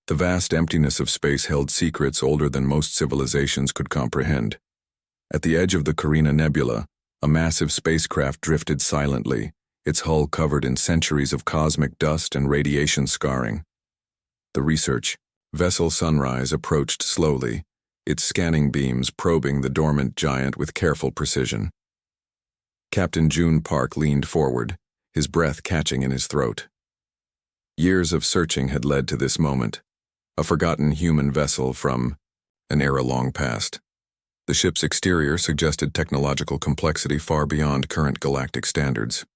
The vast emptiness of space held secrets older than most civilizations could comprehend. At the edge of the Carina Nebula, a massive spacecraft drifted silently, its hull covered in centuries of cosmic dust and radiation scarring. The research vessel Sunrise approached slowly, its scanning beams probing the dormant giant with careful precision. Captain June Park leaned forward, his breath catching in his throat. Years of searching had led to this moment, a forgotten human vessel from an era long past. The ship's exterior suggested technological complexity far beyond current galactic standards.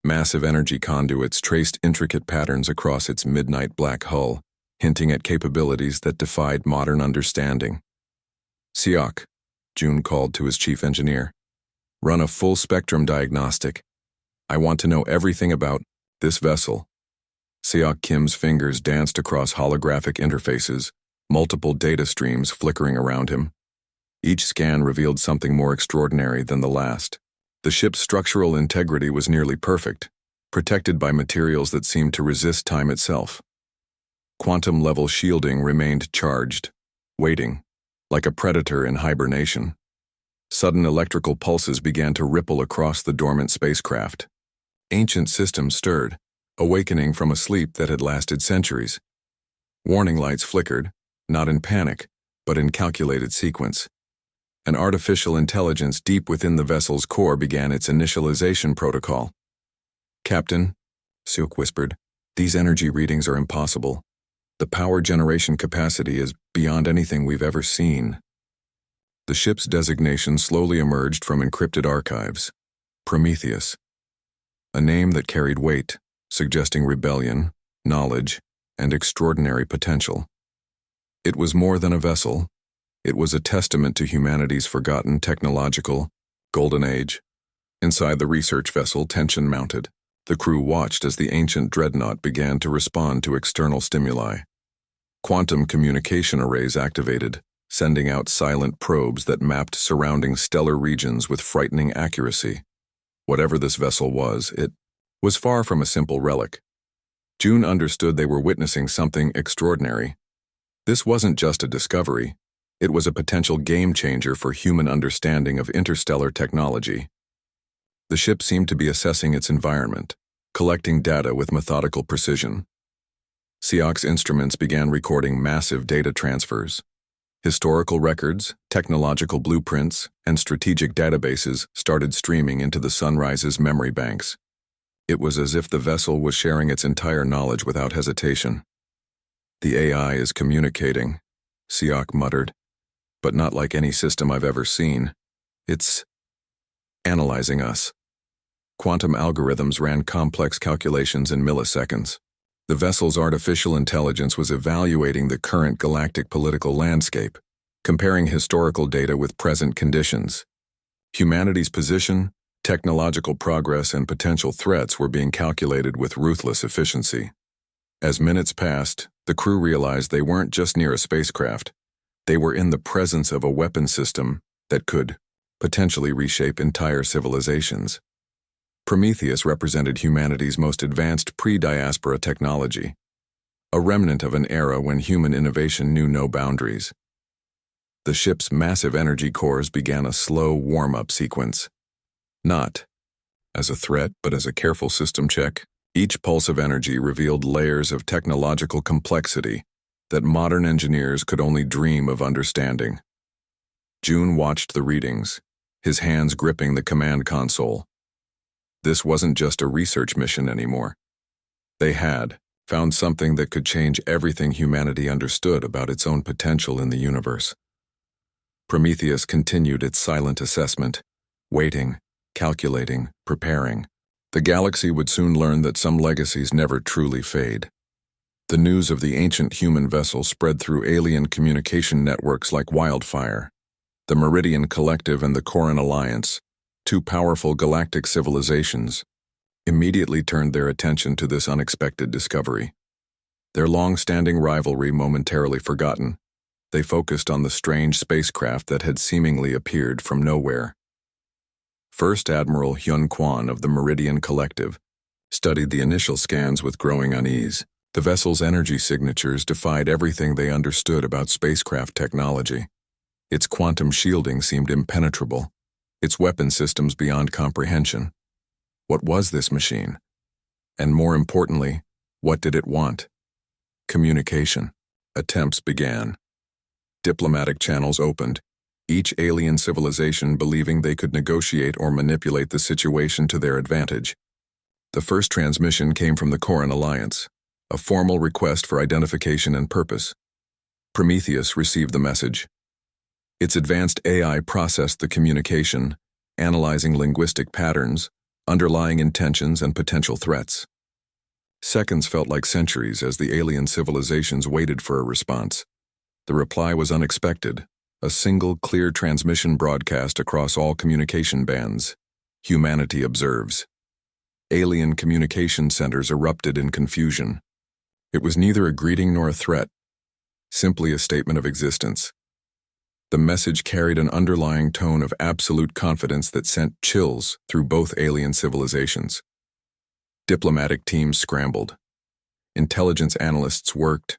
Massive energy conduits traced intricate patterns across its midnight black hull, hinting at capabilities that defied modern understanding. "Siak," June called to his chief engineer. "Run a full-spectrum diagnostic. I want to know everything about this vessel." Siak Kim's fingers danced across holographic interfaces, multiple data streams flickering around him. Each scan revealed something more extraordinary than the last. The ship's structural integrity was nearly perfect, protected by materials that seemed to resist time itself. Quantum-level shielding remained charged, waiting, like a predator in hibernation. Sudden electrical pulses began to ripple across the dormant spacecraft. Ancient systems stirred, awakening from a sleep that had lasted centuries. Warning lights flickered, not in panic, but in calculated sequence. An artificial intelligence deep within the vessel's core began its initialization protocol. "Captain," Suk whispered, "these energy readings are impossible. The power generation capacity is beyond anything we've ever seen." The ship's designation slowly emerged from encrypted archives. Prometheus. A name that carried weight, suggesting rebellion, knowledge, and extraordinary potential. It was more than a vessel. It was a testament to humanity's forgotten technological golden age. Inside the research vessel, tension mounted. The crew watched as the ancient dreadnought began to respond to external stimuli. Quantum communication arrays activated, sending out silent probes that mapped surrounding stellar regions with frightening accuracy. Whatever this vessel was, it was far from a simple relic. June understood they were witnessing something extraordinary. This wasn't just a discovery. It was a potential game-changer for human understanding of interstellar technology. The ship seemed to be assessing its environment, collecting data with methodical precision. Siak's instruments began recording massive data transfers. Historical records, technological blueprints, and strategic databases started streaming into the Sunrise's memory banks. It was as if the vessel was sharing its entire knowledge without hesitation. "The AI is communicating," Siak muttered, "but not like any system I've ever seen. It's analyzing us." Quantum algorithms ran complex calculations in milliseconds. The vessel's artificial intelligence was evaluating the current galactic political landscape, comparing historical data with present conditions. Humanity's position, technological progress, and potential threats were being calculated with ruthless efficiency. As minutes passed, the crew realized they weren't just near a spacecraft. They were in the presence of a weapon system that could potentially reshape entire civilizations. Prometheus represented humanity's most advanced pre-diaspora technology, a remnant of an era when human innovation knew no boundaries. The ship's massive energy cores began a slow warm-up sequence. Not as a threat, but as a careful system check. Each pulse of energy revealed layers of technological complexity that modern engineers could only dream of understanding. June watched the readings, his hands gripping the command console. This wasn't just a research mission anymore. They had found something that could change everything humanity understood about its own potential in the universe. Prometheus continued its silent assessment, waiting, calculating, preparing. The galaxy would soon learn that some legacies never truly fade. The news of the ancient human vessel spread through alien communication networks like wildfire. The Meridian Collective and the Corin Alliance, two powerful galactic civilizations, immediately turned their attention to this unexpected discovery. Their long-standing rivalry momentarily forgotten, they focused on the strange spacecraft that had seemingly appeared from nowhere. First Admiral Hyun Kwan of the Meridian Collective studied the initial scans with growing unease. The vessel's energy signatures defied everything they understood about spacecraft technology. Its quantum shielding seemed impenetrable, its weapon systems beyond comprehension. What was this machine? And more importantly, what did it want? Communication. Attempts began. Diplomatic channels opened, each alien civilization believing they could negotiate or manipulate the situation to their advantage. The first transmission came from the Coran Alliance, a formal request for identification and purpose. Prometheus received the message. Its advanced AI processed the communication, analyzing linguistic patterns, underlying intentions, and potential threats. Seconds felt like centuries as the alien civilizations waited for a response. The reply was unexpected, a single clear transmission broadcast across all communication bands. Humanity observes. Alien communication centers erupted in confusion. It was neither a greeting nor a threat, simply a statement of existence. The message carried an underlying tone of absolute confidence that sent chills through both alien civilizations. Diplomatic teams scrambled. Intelligence analysts worked,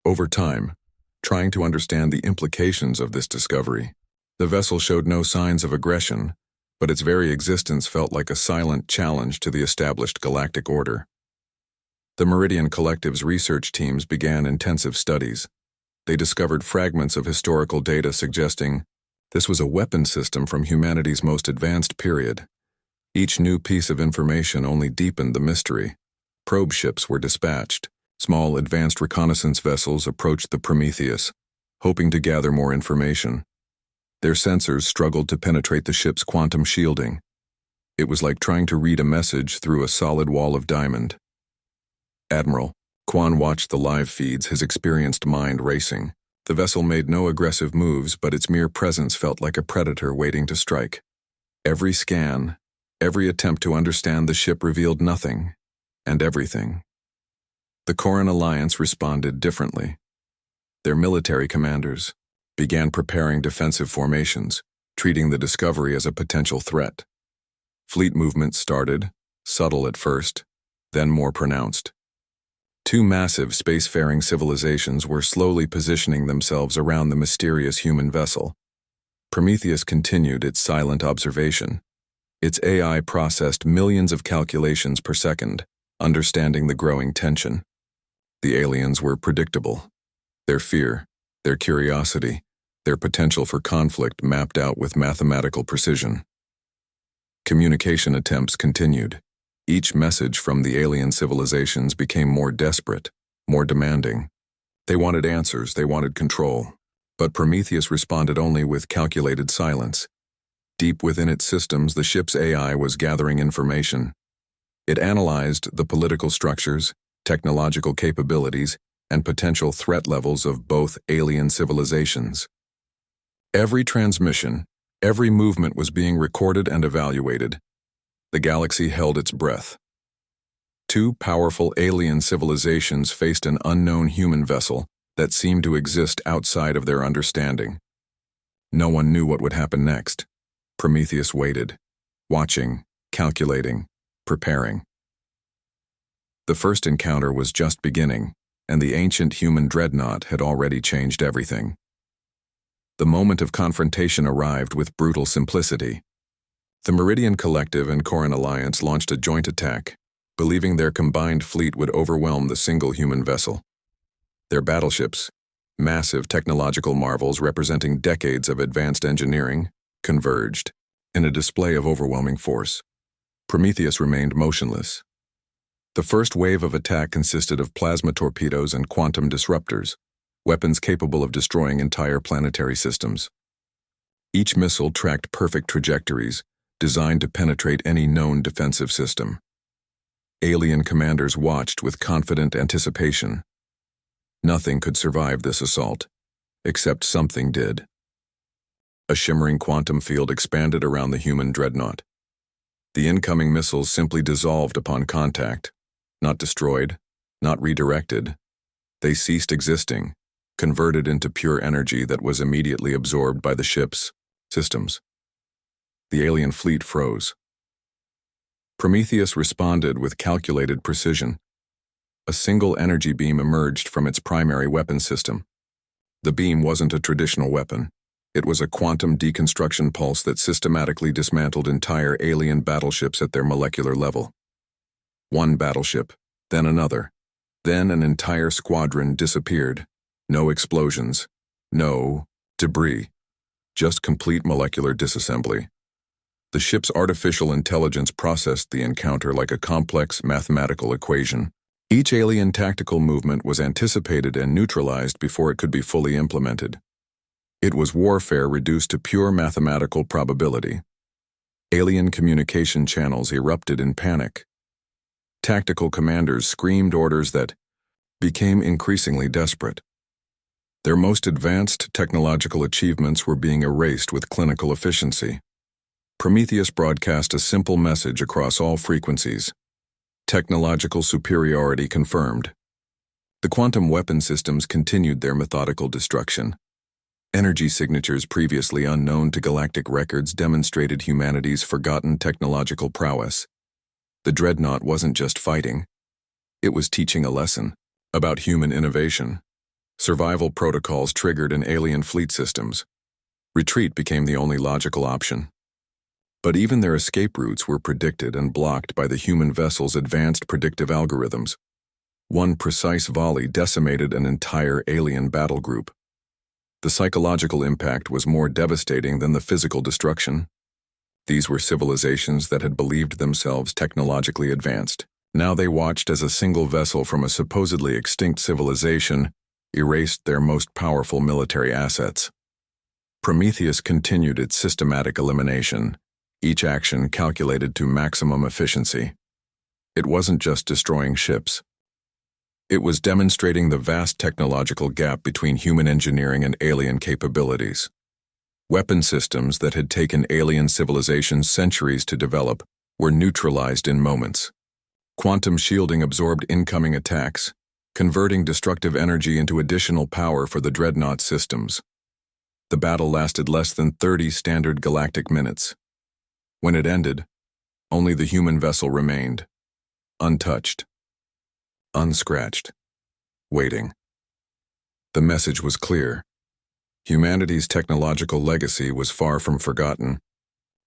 over time, trying to understand the implications of this discovery. The vessel showed no signs of aggression, but its very existence felt like a silent challenge to the established galactic order. The Meridian Collective's research teams began intensive studies. They discovered fragments of historical data suggesting this was a weapon system from humanity's most advanced period. Each new piece of information only deepened the mystery. Probe ships were dispatched. Small advanced reconnaissance vessels approached the Prometheus, hoping to gather more information. Their sensors struggled to penetrate the ship's quantum shielding. It was like trying to read a message through a solid wall of diamond. Admiral Quan watched the live feeds, his experienced mind racing. The vessel made no aggressive moves, but its mere presence felt like a predator waiting to strike. Every scan, every attempt to understand the ship revealed nothing, and everything. The Coran Alliance responded differently. Their military commanders began preparing defensive formations, treating the discovery as a potential threat. Fleet movements started, subtle at first, then more pronounced. Two massive spacefaring civilizations were slowly positioning themselves around the mysterious human vessel. Prometheus continued its silent observation. Its AI processed millions of calculations per second, understanding the growing tension. The aliens were predictable. Their fear, their curiosity, their potential for conflict mapped out with mathematical precision. Communication attempts continued. Each message from the alien civilizations became more desperate, more demanding. They wanted answers, they wanted control. But Prometheus responded only with calculated silence. Deep within its systems, the ship's AI was gathering information. It analyzed the political structures, technological capabilities, and potential threat levels of both alien civilizations. Every transmission, every movement was being recorded and evaluated. The galaxy held its breath. Two powerful alien civilizations faced an unknown human vessel that seemed to exist outside of their understanding. No one knew what would happen next. Prometheus waited, watching, calculating, preparing. The first encounter was just beginning, and the ancient human dreadnought had already changed everything. The moment of confrontation arrived with brutal simplicity. The Meridian Collective and Coran Alliance launched a joint attack, believing their combined fleet would overwhelm the single human vessel. Their battleships, massive technological marvels representing decades of advanced engineering, converged in a display of overwhelming force. Prometheus remained motionless. The first wave of attack consisted of plasma torpedoes and quantum disruptors, weapons capable of destroying entire planetary systems. Each missile tracked perfect trajectories, designed to penetrate any known defensive system. Alien commanders watched with confident anticipation. Nothing could survive this assault, except something did. A shimmering quantum field expanded around the human dreadnought. The incoming missiles simply dissolved upon contact, not destroyed, not redirected. They ceased existing, converted into pure energy that was immediately absorbed by the ship's systems. The alien fleet froze. Prometheus responded with calculated precision. A single energy beam emerged from its primary weapon system. The beam wasn't a traditional weapon. It was a quantum deconstruction pulse that systematically dismantled entire alien battleships at their molecular level. One battleship, then another. Then an entire squadron disappeared. No explosions. No debris. Just complete molecular disassembly. The ship's artificial intelligence processed the encounter like a complex mathematical equation. Each alien tactical movement was anticipated and neutralized before it could be fully implemented. It was warfare reduced to pure mathematical probability. Alien communication channels erupted in panic. Tactical commanders screamed orders that became increasingly desperate. Their most advanced technological achievements were being erased with clinical efficiency. Prometheus broadcast a simple message across all frequencies. Technological superiority confirmed. The quantum weapon systems continued their methodical destruction. Energy signatures previously unknown to galactic records demonstrated humanity's forgotten technological prowess. The dreadnought wasn't just fighting. It was teaching a lesson about human innovation. Survival protocols triggered in alien fleet systems. Retreat became the only logical option. But even their escape routes were predicted and blocked by the human vessel's advanced predictive algorithms. One precise volley decimated an entire alien battle group. The psychological impact was more devastating than the physical destruction. These were civilizations that had believed themselves technologically advanced. Now they watched as a single vessel from a supposedly extinct civilization erased their most powerful military assets. Prometheus continued its systematic elimination, each action calculated to maximum efficiency. It wasn't just destroying ships. It was demonstrating the vast technological gap between human engineering and alien capabilities. Weapon systems that had taken alien civilizations centuries to develop were neutralized in moments. Quantum shielding absorbed incoming attacks, converting destructive energy into additional power for the dreadnought systems. The battle lasted less than 30 standard galactic minutes. When it ended, only the human vessel remained, untouched, unscratched, waiting. The message was clear. Humanity's technological legacy was far from forgotten,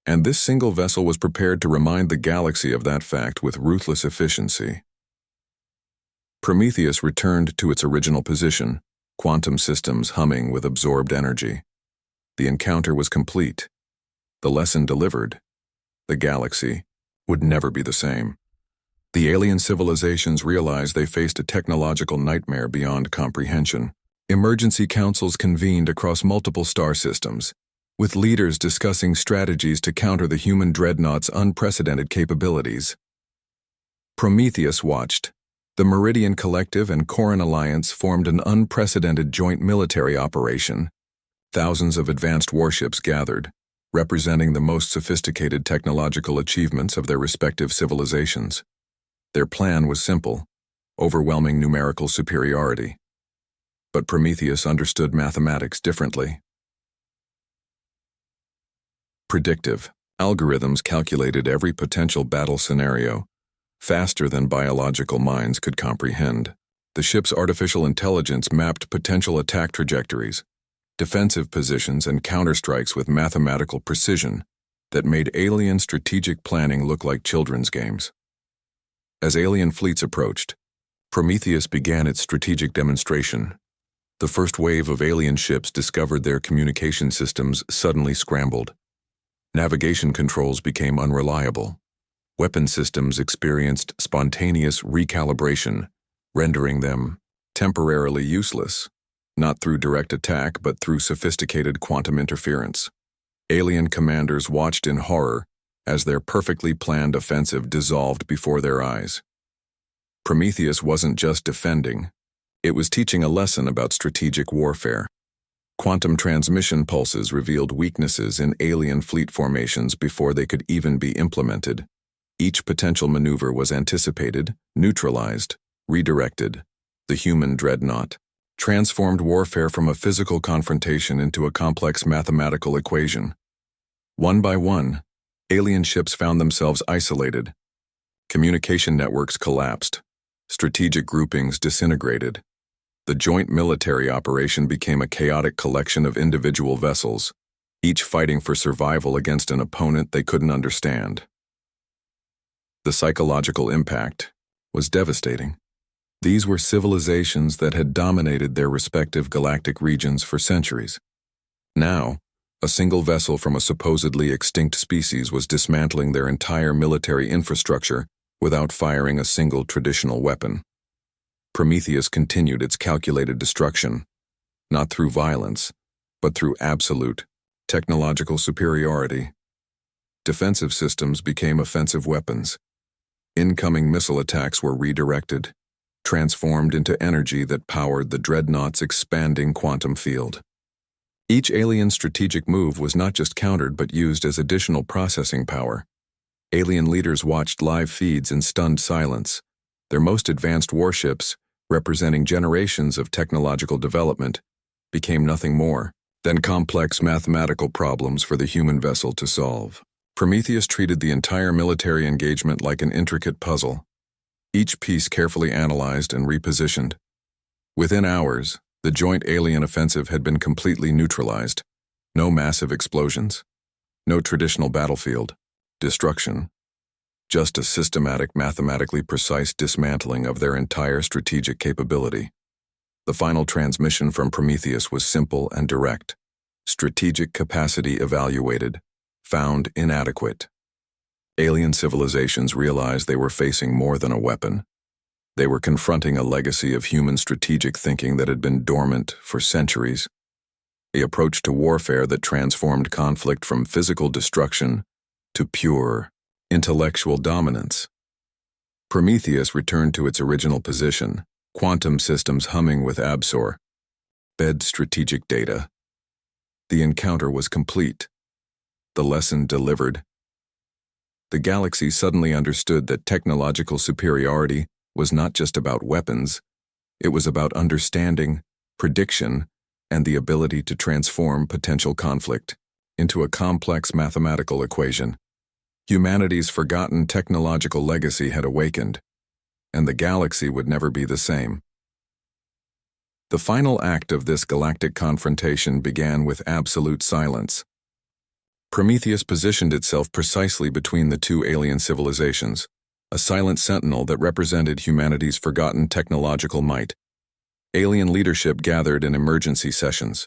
and this single vessel was prepared to remind the galaxy of that fact with ruthless efficiency. Prometheus returned to its original position, quantum systems humming with absorbed energy. The encounter was complete. The lesson delivered. The galaxy would never be the same. The alien civilizations realized they faced a technological nightmare beyond comprehension. Emergency councils convened across multiple star systems, with leaders discussing strategies to counter the human dreadnought's unprecedented capabilities. Prometheus watched. The Meridian Collective and Corin Alliance formed an unprecedented joint military operation. Thousands of advanced warships gathered, representing the most sophisticated technological achievements of their respective civilizations. Their plan was simple: overwhelming numerical superiority. But Prometheus understood mathematics differently. Predictive algorithms calculated every potential battle scenario, faster than biological minds could comprehend. The ship's artificial intelligence mapped potential attack trajectories, defensive positions, and counterstrikes with mathematical precision that made alien strategic planning look like children's games. As alien fleets approached, Prometheus began its strategic demonstration. The first wave of alien ships discovered their communication systems suddenly scrambled. Navigation controls became unreliable. Weapon systems experienced spontaneous recalibration, rendering them temporarily useless, not through direct attack but through sophisticated quantum interference. Alien commanders watched in horror as their perfectly planned offensive dissolved before their eyes. Prometheus wasn't just defending, it was teaching a lesson about strategic warfare. Quantum transmission pulses revealed weaknesses in alien fleet formations before they could even be implemented. Each potential maneuver was anticipated, neutralized, redirected. The human dreadnought transformed warfare from a physical confrontation into a complex mathematical equation. One by one, alien ships found themselves isolated. Communication networks collapsed. Strategic groupings disintegrated. The joint military operation became a chaotic collection of individual vessels, each fighting for survival against an opponent they couldn't understand. The psychological impact was devastating. These were civilizations that had dominated their respective galactic regions for centuries. Now, a single vessel from a supposedly extinct species was dismantling their entire military infrastructure without firing a single traditional weapon. Prometheus continued its calculated destruction, not through violence, but through absolute technological superiority. Defensive systems became offensive weapons. Incoming missile attacks were redirected, transformed into energy that powered the dreadnought's expanding quantum field. Each alien strategic move was not just countered but used as additional processing power. Alien leaders watched live feeds in stunned silence, their most advanced warships, representing generations of technological development, became nothing more than complex mathematical problems for the human vessel to solve. Prometheus treated the entire military engagement like an intricate puzzle, each piece carefully analyzed and repositioned. Within hours, the joint alien offensive had been completely neutralized. No massive explosions, no traditional battlefield destruction, just a systematic, mathematically precise dismantling of their entire strategic capability. The final transmission from Prometheus was simple and direct. Strategic capacity evaluated, found inadequate. Alien civilizations realized they were facing more than a weapon. They were confronting a legacy of human strategic thinking that had been dormant for centuries. The approach to warfare that transformed conflict from physical destruction to pure, intellectual dominance. Prometheus returned to its original position, quantum systems humming with Absor, bed strategic data. The encounter was complete. The lesson delivered. The galaxy suddenly understood that technological superiority was not just about weapons, it was about understanding, prediction, and the ability to transform potential conflict into a complex mathematical equation. Humanity's forgotten technological legacy had awakened, and the galaxy would never be the same. The final act of this galactic confrontation began with absolute silence. Prometheus positioned itself precisely between the two alien civilizations, a silent sentinel that represented humanity's forgotten technological might. Alien leadership gathered in emergency sessions.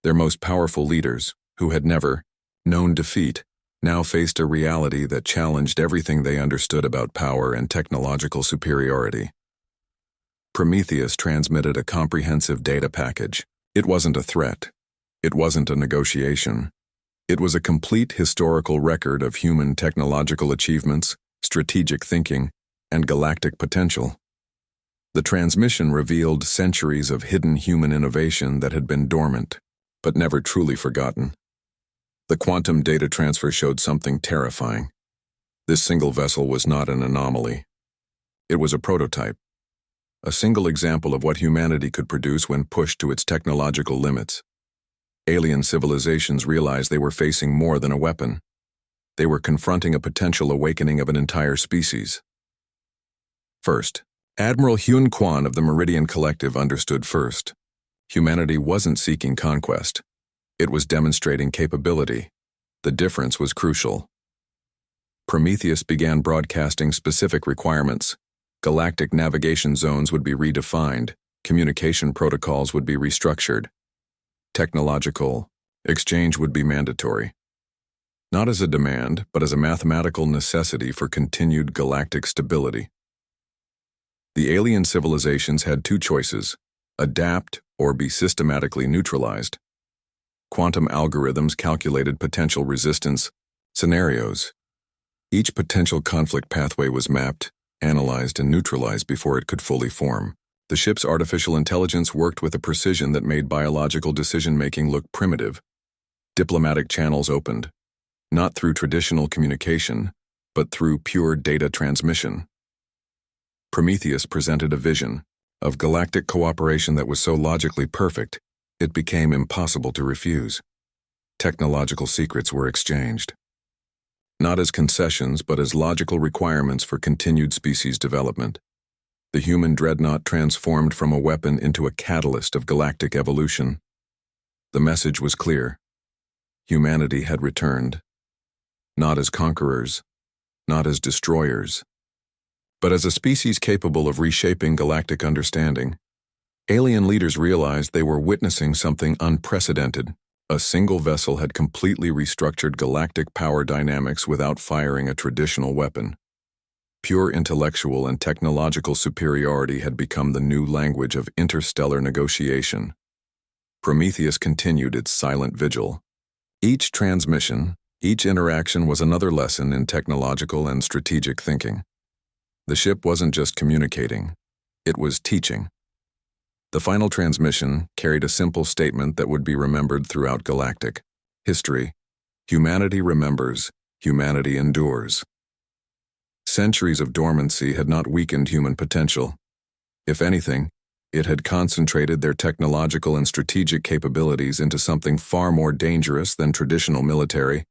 Their most powerful leaders, who had never known defeat, now faced a reality that challenged everything they understood about power and technological superiority. Prometheus transmitted a comprehensive data package. It wasn't a threat. It wasn't a negotiation. It was a complete historical record of human technological achievements, strategic thinking, and galactic potential. The transmission revealed centuries of hidden human innovation that had been dormant, but never truly forgotten. The quantum data transfer showed something terrifying. This single vessel was not an anomaly. It was a prototype, a single example of what humanity could produce when pushed to its technological limits. Alien civilizations realized they were facing more than a weapon. They were confronting a potential awakening of an entire species. First, Admiral Hyun Kwan of the Meridian Collective understood first. Humanity wasn't seeking conquest. It was demonstrating capability. The difference was crucial. Prometheus began broadcasting specific requirements. Galactic navigation zones would be redefined. Communication protocols would be restructured. Technological exchange would be mandatory. Not as a demand, but as a mathematical necessity for continued galactic stability. The alien civilizations had two choices: adapt or be systematically neutralized. Quantum algorithms calculated potential resistance scenarios. Each potential conflict pathway was mapped, analyzed, and neutralized before it could fully form. The ship's artificial intelligence worked with a precision that made biological decision-making look primitive. Diplomatic channels opened, not through traditional communication, but through pure data transmission. Prometheus presented a vision of galactic cooperation that was so logically perfect, it became impossible to refuse. Technological secrets were exchanged, not as concessions but as logical requirements for continued species development. The human dreadnought transformed from a weapon into a catalyst of galactic evolution. The message was clear. Humanity had returned. Not as conquerors, not as destroyers, but as a species capable of reshaping galactic understanding. Alien leaders realized they were witnessing something unprecedented. A single vessel had completely restructured galactic power dynamics without firing a traditional weapon. Pure intellectual and technological superiority had become the new language of interstellar negotiation. Prometheus continued its silent vigil. Each transmission, each interaction was another lesson in technological and strategic thinking. The ship wasn't just communicating, it was teaching. The final transmission carried a simple statement that would be remembered throughout galactic history. Humanity remembers, humanity endures. Centuries of dormancy had not weakened human potential. If anything, it had concentrated their technological and strategic capabilities into something far more dangerous than traditional military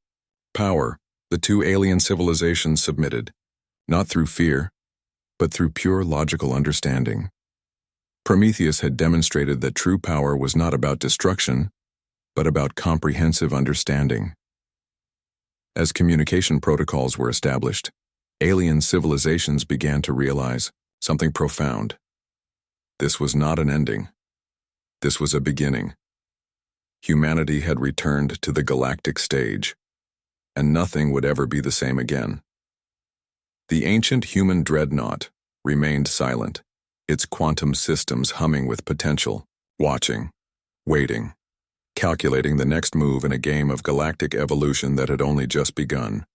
power. The two alien civilizations submitted, not through fear, but through pure logical understanding. Prometheus had demonstrated that true power was not about destruction, but about comprehensive understanding. As communication protocols were established, alien civilizations began to realize something profound. This was not an ending. This was a beginning. Humanity had returned to the galactic stage, and nothing would ever be the same again. The ancient human dreadnought remained silent, its quantum systems humming with potential, watching, waiting, calculating the next move in a game of galactic evolution that had only just begun.